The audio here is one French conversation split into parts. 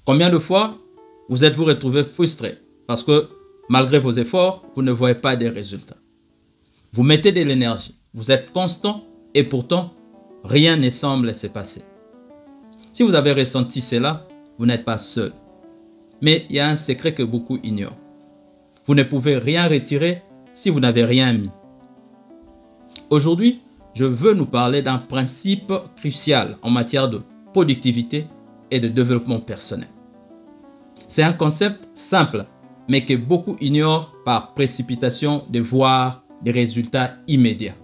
Combien de fois vous êtes-vous retrouvé frustré parce que malgré vos efforts, vous ne voyez pas des résultats? Vous mettez de l'énergie, vous êtes constant et pourtant, rien ne semble se passer. Si vous avez ressenti cela, vous n'êtes pas seul. Mais il y a un secret que beaucoup ignorent. Vous ne pouvez rien retirer si vous n'avez rien mis. Aujourd'hui, je veux nous parler d'un principe crucial en matière de productivité et de développement personnel. C'est un concept simple, mais que beaucoup ignorent par précipitation de voir des résultats immédiats.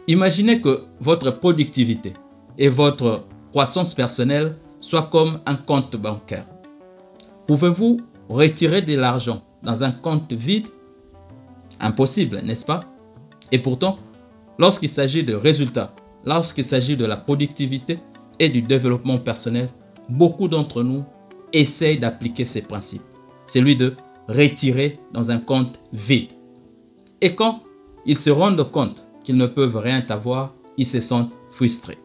Imaginez que votre productivité et votre croissance personnelle soient comme un compte bancaire. Pouvez-vous retirer de l'argent dans un compte vide? Impossible, n'est-ce pas? Et pourtant, lorsqu'il s'agit de résultats, lorsqu'il s'agit de la productivité et du développement personnel, beaucoup d'entre nous essayent d'appliquer ces principes. Celui de retirer dans un compte vide. Et quand ils se rendent compte qu'ils ne peuvent rien avoir, ils se sentent frustrés.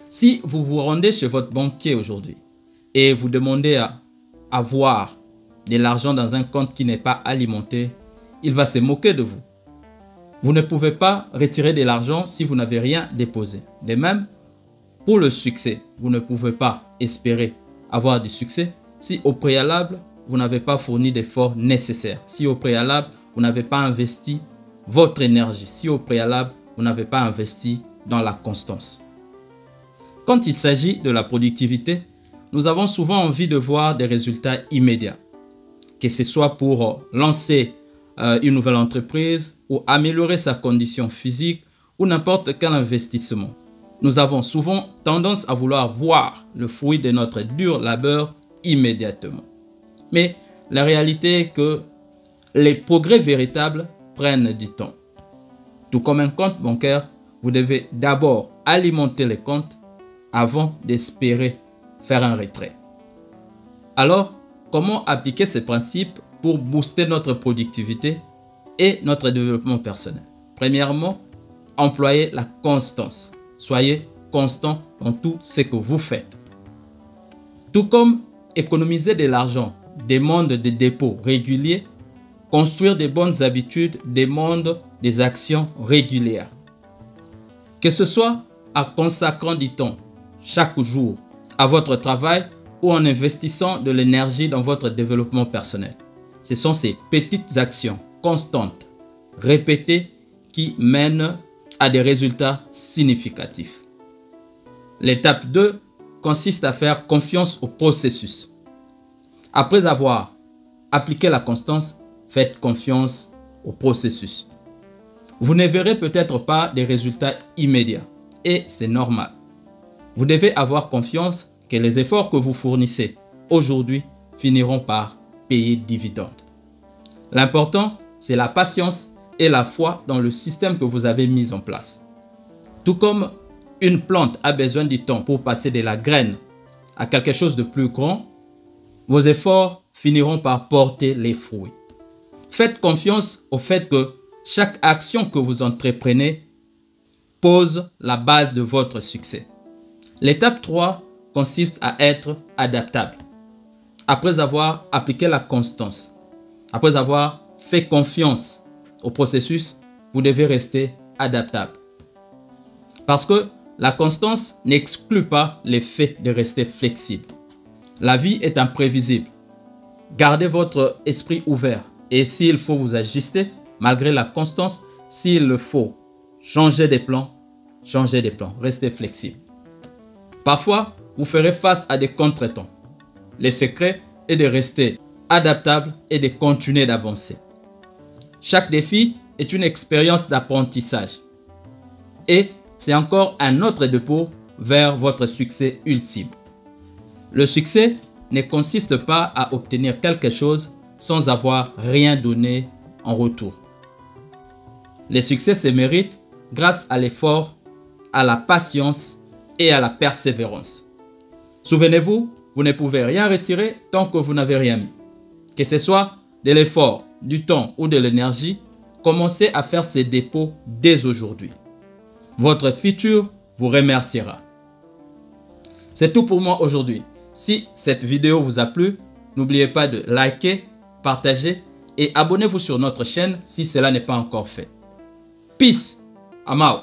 Si vous vous rendez chez votre banquier aujourd'hui et vous demandez à avoir de l'argent dans un compte qui n'est pas alimenté, il va se moquer de vous. Vous ne pouvez pas retirer de l'argent si vous n'avez rien déposé. De même, pour le succès, vous ne pouvez pas espérer avoir du succès si au préalable, vous n'avez pas fourni d'efforts nécessaires. Si au préalable, vous n'avez pas investi votre énergie. Si au préalable, vous n'avez pas investi dans la constance. Quand il s'agit de la productivité, nous avons souvent envie de voir des résultats immédiats. Que ce soit pour lancer une nouvelle entreprise ou améliorer sa condition physique ou n'importe quel investissement. Nous avons souvent tendance à vouloir voir le fruit de notre dur labeur immédiatement. Mais la réalité est que les progrès véritables prennent du temps. Tout comme un compte bancaire, vous devez d'abord alimenter les comptes avant d'espérer faire un retrait. Alors, comment appliquer ces principes pour booster notre productivité et notre développement personnel? Premièrement, employez la constance. Soyez constant dans tout ce que vous faites. Tout comme économiser de l'argent demande des dépôts réguliers, construire de bonnes habitudes demande des actions régulières. Que ce soit en consacrant du temps chaque jour à votre travail ou en investissant de l'énergie dans votre développement personnel. Ce sont ces petites actions constantes, répétées, qui mènent à des résultats significatifs. L'étape 2 consiste à faire confiance au processus. Après avoir appliqué la constance, faites confiance au processus. Vous ne verrez peut-être pas des résultats immédiats et c'est normal. Vous devez avoir confiance que les efforts que vous fournissez aujourd'hui finiront par payer dividende. L'important, c'est la patience et la foi dans le système que vous avez mis en place. Tout comme une plante a besoin du temps pour passer de la graine à quelque chose de plus grand, vos efforts finiront par porter les fruits. Faites confiance au fait que chaque action que vous entreprenez pose la base de votre succès. L'étape 3 consiste à être adaptable. Après avoir appliqué la constance, après avoir fait confiance au processus, vous devez rester adaptable. Parce que la constance n'exclut pas l'effet de rester flexible. La vie est imprévisible. Gardez votre esprit ouvert et s'il faut vous ajuster, malgré la constance, s'il le faut, changez des plans, restez flexible. Parfois, vous ferez face à des contretemps. Le secret est de rester adaptable et de continuer d'avancer. Chaque défi est une expérience d'apprentissage. Et c'est encore un autre dépôt vers votre succès ultime. Le succès ne consiste pas à obtenir quelque chose sans avoir rien donné en retour. Le succès se mérite grâce à l'effort, à la patience et à la persévérance. Souvenez-vous, vous ne pouvez rien retirer tant que vous n'avez rien mis. Que ce soit de l'effort, du temps ou de l'énergie, commencez à faire ces dépôts dès aujourd'hui. Votre futur vous remerciera. C'est tout pour moi aujourd'hui. Si cette vidéo vous a plu, n'oubliez pas de liker, partager et abonnez-vous sur notre chaîne si cela n'est pas encore fait. Peace. I'm out.